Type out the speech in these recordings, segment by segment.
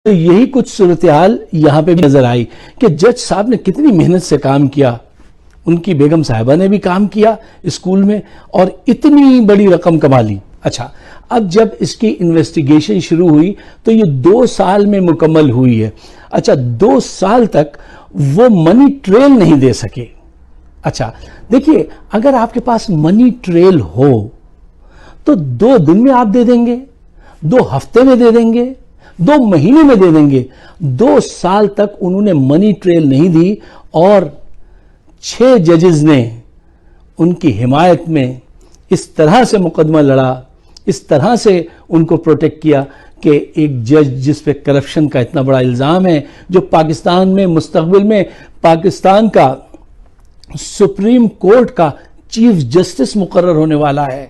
تو یہی کچھ صورتحال یہاں پہ بھی نظر آئی کہ جج صاحب نے کتنی محنت سے کام کیا، ان کی بیگم صاحبہ نے بھی کام کیا اسکول میں اور اتنی بڑی رقم کما لی۔ اچھا، اب جب اس کی انویسٹیگیشن شروع ہوئی تو یہ 2 سال میں مکمل ہوئی ہے۔ اچھا، 2 سال تک وہ منی ٹریل نہیں دے سکے۔ اچھا دیکھیے، اگر آپ کے پاس منی ٹریل ہو تو 2 دن میں آپ دے دیں گے، 2 ہفتے میں دے دیں گے، 2 مہینے میں دے دیں گے۔ 2 سال تک انہوں نے منی ٹریل نہیں دی اور 6 ججز نے ان کی حمایت میں اس طرح سے مقدمہ لڑا، اس طرح سے ان کو پروٹیکٹ کیا کہ ایک جج جس پہ کرپشن کا اتنا بڑا الزام ہے، جو پاکستان میں مستقبل میں پاکستان کا سپریم کورٹ کا چیف جسٹس مقرر ہونے والا ہے،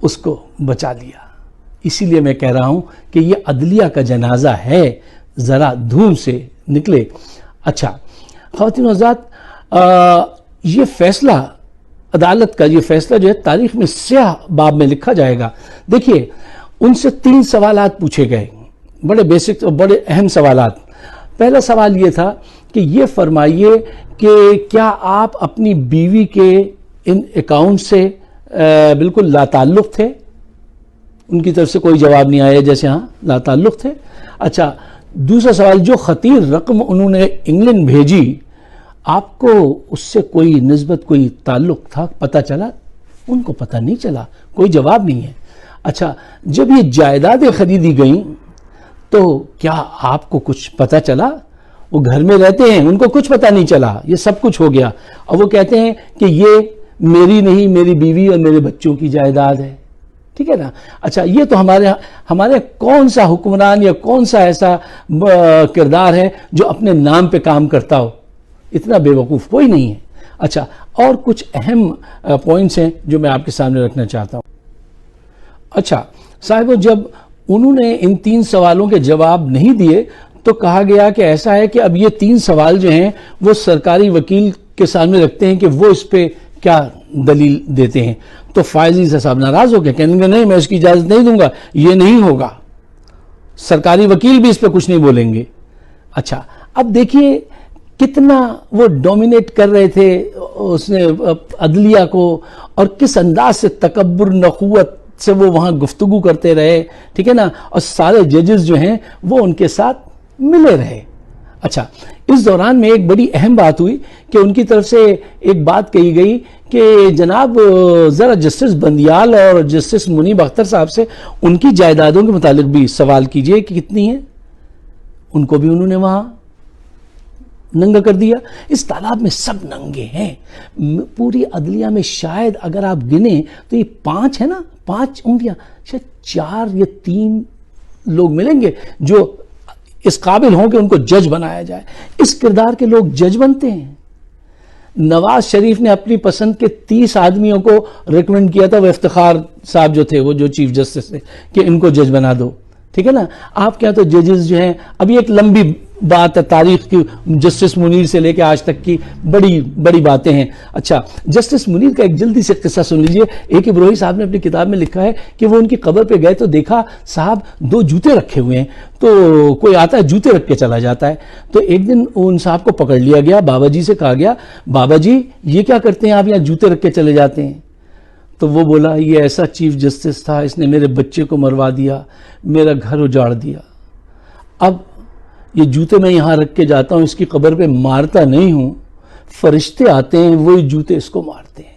اس کو بچا لیا۔ اسی لیے میں کہہ رہا ہوں کہ یہ عدلیہ کا جنازہ ہے، ذرا دھوم سے نکلے۔ اچھا خواتین و حضرات، یہ فیصلہ عدالت کا، یہ فیصلہ جو ہے تاریخ میں سیاہ باب میں لکھا جائے گا۔ دیکھیے، ان سے 3 سوالات پوچھے گئے، بڑے بیسک اور بڑے اہم سوالات۔ پہلا سوال یہ تھا کہ یہ فرمائیے کہ کیا آپ اپنی بیوی کے ان اکاؤنٹ سے بالکل لا تعلق تھے؟ ان کی طرف سے کوئی جواب نہیں آیا، جیسے ہاں لا تعلق تھے۔ اچھا، دوسرا سوال، جو خطیر رقم انہوں نے انگلینڈ بھیجی، آپ کو اس سے کوئی نسبت، کوئی تعلق تھا، پتہ چلا؟ ان کو پتہ نہیں چلا، کوئی جواب نہیں ہے۔ اچھا، جب یہ جائیدادیں خریدی گئیں تو کیا آپ کو کچھ پتہ چلا؟ وہ گھر میں رہتے ہیں، ان کو کچھ پتہ نہیں چلا، یہ سب کچھ ہو گیا اور وہ کہتے ہیں کہ یہ میری نہیں، میری بیوی اور میرے بچوں کی جائیداد ہے۔ ٹھیک ہے نا؟ اچھا، یہ تو ہمارے کون سا حکمران یا کون سا ایسا کردار ہے جو اپنے نام پہ کام کرتا ہو؟ اتنا بے وقوف کوئی نہیں ہے۔ اچھا، اور کچھ اہم پوائنٹس ہیں جو میں آپ کے سامنے رکھنا چاہتا ہوں۔ اچھا صاحبو، جب انہوں نے ان 3 سوالوں کے جواب نہیں دیے تو کہا گیا کہ ایسا ہے کہ اب یہ 3 سوال جو ہیں وہ سرکاری وکیل کے سامنے رکھتے ہیں کہ وہ اس پہ کیا دلیل دیتے ہیں۔ تو فائز عیسی صاحب ناراض ہو گئے، کہنے گے نہیں، میں اس کی اجازت نہیں دوں گا، یہ نہیں ہوگا، سرکاری وکیل بھی اس پہ کچھ نہیں بولیں گے۔ اچھا، اب دیکھیے کتنا وہ ڈومینیٹ کر رہے تھے اس نے عدلیہ کو، اور کس انداز سے تکبر نخوت سے وہ وہاں گفتگو کرتے رہے، ٹھیک ہے نا، اور سارے ججز جو ہیں وہ ان کے ساتھ ملے رہے۔ اچھا، اس دوران میں ایک بڑی اہم بات ہوئی کہ ان کی طرف سے ایک بات کہی گئی کہ جناب ذرا جسٹس بندیال اور جسٹس منیب اختر صاحب سے ان کی جائیدادوں کے متعلق بھی سوال کیجئے کہ کتنی ہیں۔ ان کو بھی انہوں نے وہاں ننگا کر دیا۔ اس تالاب میں سب ننگے ہیں، پوری عدلیہ میں شاید اگر آپ گنیں تو یہ 5 ہے نا، 5 انگلیاں، شاید 4 یا 3 لوگ ملیں گے جو اس قابل ہوں کہ ان کو جج بنایا جائے۔ اس کردار کے لوگ جج بنتے ہیں۔ نواز شریف نے اپنی پسند کے 30 آدمیوں کو ریکمنڈ کیا تھا، وہ افتخار صاحب جو تھے، وہ جو چیف جسٹس تھے، کہ ان کو جج بنا دو، ٹھیک ہے نا۔ آپ کیا تو ججز جو ہیں، ابھی ایک لمبی بات ہے تاریخ کی، جسٹس منیر سے لے کے آج تک کی بڑی بڑی باتیں ہیں۔ اچھا، جسٹس منیر کا ایک جلدی سے قصہ سن لیجئے۔ ایک ابروہی صاحب نے اپنی کتاب میں لکھا ہے کہ وہ ان کی قبر پہ گئے تو دیکھا صاحب 2 جوتے رکھے ہوئے ہیں، تو کوئی آتا ہے جوتے رکھ کے چلا جاتا ہے۔ تو ایک دن ان صاحب کو پکڑ لیا گیا، بابا جی سے کہا گیا، بابا جی یہ کیا کرتے ہیں آپ، یہاں جوتے رکھ کے چلے جاتے ہیں؟ تو وہ بولا، یہ ایسا چیف جسٹس تھا، اس نے میرے بچے کو مروا دیا، میرا گھر اجاڑ دیا، اب یہ جوتے میں یہاں رکھ کے جاتا ہوں، اس کی قبر پہ مارتا نہیں ہوں، فرشتے آتے ہیں وہی جوتے اس کو مارتے ہیں۔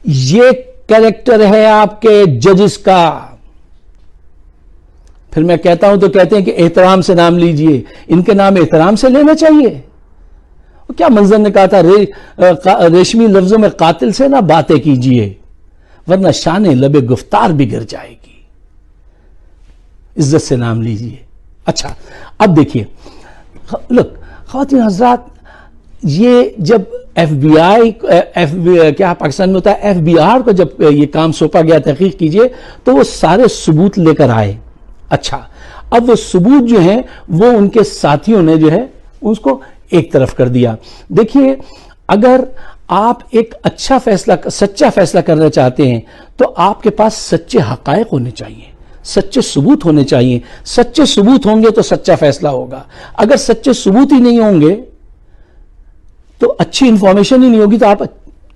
یہ کریکٹر ہے آپ کے ججز کا۔ پھر میں کہتا ہوں تو کہتے ہیں کہ احترام سے نام لیجئے، ان کے نام احترام سے لینا چاہیے۔ کیا منظر نے کہا تھا، ریشمی لفظوں میں قاتل سے نہ باتیں کیجئے ورنہ شان لب گفتار بگڑ جائے گی، عزت سے نام لیجئے۔ اچھا، اب دیکھیے، خواتین حضرات، یہ جب ایف بی آئی کیا پاکستان میں ہوتا ہے، ایف بی آر کو جب یہ کام سونپا گیا تحقیق کیجئے، تو وہ سارے ثبوت لے کر آئے۔ اچھا، اب وہ ثبوت جو ہیں وہ ان کے ساتھیوں نے جو ہے اس کو ایک طرف کر دیا۔ دیکھیے، اگر آپ ایک اچھا فیصلہ، سچا فیصلہ کرنا چاہتے ہیں تو آپ کے پاس سچے حقائق ہونے چاہیے، سچے ثبوت ہونے چاہیے. سچے ثبوت ہوں گے تو سچا فیصلہ ہوگا. اگر سچے ثبوت ہی نہیں ہوں گے تو اچھی انفارمیشن ہی نہیں ہوگی تو آپ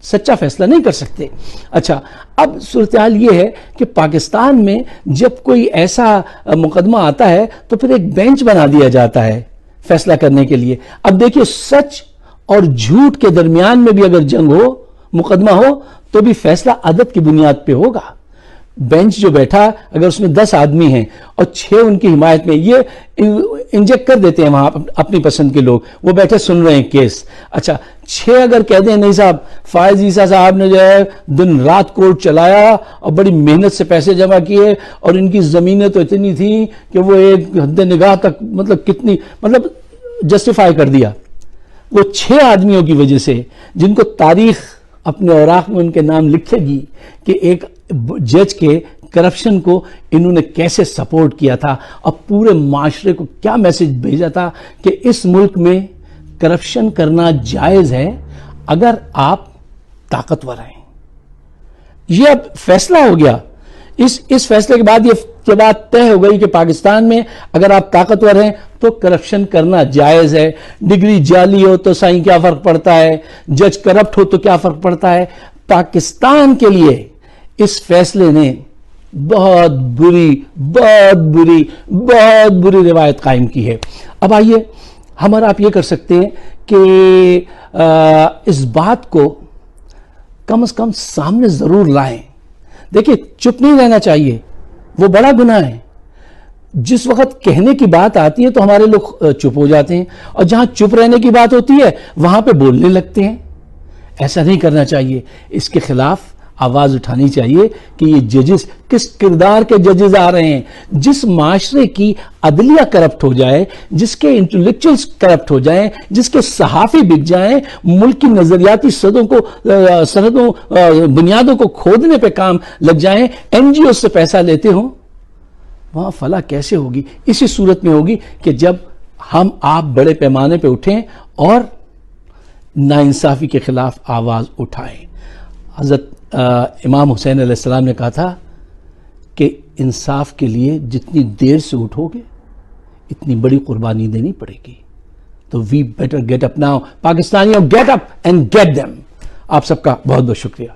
سچا فیصلہ نہیں کر سکتے. اچھا، اب صورتحال یہ ہے کہ پاکستان میں جب کوئی ایسا مقدمہ آتا ہے تو پھر ایک بینچ بنا دیا جاتا ہے فیصلہ کرنے کے لیے. اب دیکھیے، سچ اور جھوٹ کے درمیان میں بھی اگر جنگ ہو، مقدمہ ہو، تو بھی فیصلہ عدد کی بنیاد پہ ہوگا. بینچ جو بیٹھا، اگر اس میں 10 آدمی ہیں اور 6 ان کی حمایت میں، یہ انجیکٹ کر دیتے ہیں وہاں اپنی پسند کے لوگ، وہ بیٹھے سن رہے ہیں کیس. اچھا، 6 اگر کہہ دیں نہیں صاحب، فائز عیسیٰ صاحب نے جو ہے دن رات کورٹ چلایا اور بڑی محنت سے پیسے جمع کیے اور ان کی زمینیں تو اتنی تھیں کہ وہ ایک حد نگاہ تک مطلب جسٹیفائی کر دیا. وہ 6 آدمیوں کی وجہ سے، جن کو تاریخ اپنے اوراق میں ان کے نام لکھے گی کہ ایک جج کے کرپشن کو انہوں نے کیسے سپورٹ کیا تھا اور پورے معاشرے کو کیا میسج بھیجا تھا کہ اس ملک میں کرپشن کرنا جائز ہے اگر آپ طاقتور ہیں. یہ اب فیصلہ ہو گیا. اس فیصلے کے بعد یہ بات طے ہو گئی کہ پاکستان میں اگر آپ طاقتور ہیں تو کرپشن کرنا جائز ہے. ڈگری جعلی ہو تو سائیں کیا فرق پڑتا ہے، جج کرپٹ ہو تو کیا فرق پڑتا ہے. پاکستان کے لیے اس فیصلے نے بہت بری روایت قائم کی ہے. اب آئیے ہم اور آپ یہ کر سکتے ہیں کہ اس بات کو کم از کم سامنے ضرور لائیں. دیکھیں، چپ نہیں رہنا چاہیے، وہ بڑا گناہ ہے. جس وقت کہنے کی بات آتی ہے تو ہمارے لوگ چپ ہو جاتے ہیں، اور جہاں چپ رہنے کی بات ہوتی ہے وہاں پہ بولنے لگتے ہیں. ایسا نہیں کرنا چاہیے. اس کے خلاف آواز اٹھانی چاہیے کہ یہ ججز کس کردار کے ججز آ رہے ہیں. جس معاشرے کی عدلیہ کرپٹ ہو جائے، جس کے انٹلیکچوئلز کرپٹ ہو جائیں، جس کے صحافی بک جائیں، ملک کی نظریاتی سندوں بنیادوں کو کھودنے پہ کام لگ جائیں، این جی او سے پیسہ لیتے ہوں، وہاں فلاح کیسے ہوگی؟ اسی صورت میں ہوگی کہ جب ہم آپ بڑے پیمانے پہ اٹھیں اور ناانصافی کے خلاف آواز اٹھائیں. حضرت امام حسین علیہ السلام نے کہا تھا کہ انصاف کے لیے جتنی دیر سے اٹھو گے اتنی بڑی قربانی دینی پڑے گی. تو we better get up now. پاکستانیوں، get up and get them. آپ سب کا بہت بہت شکریہ.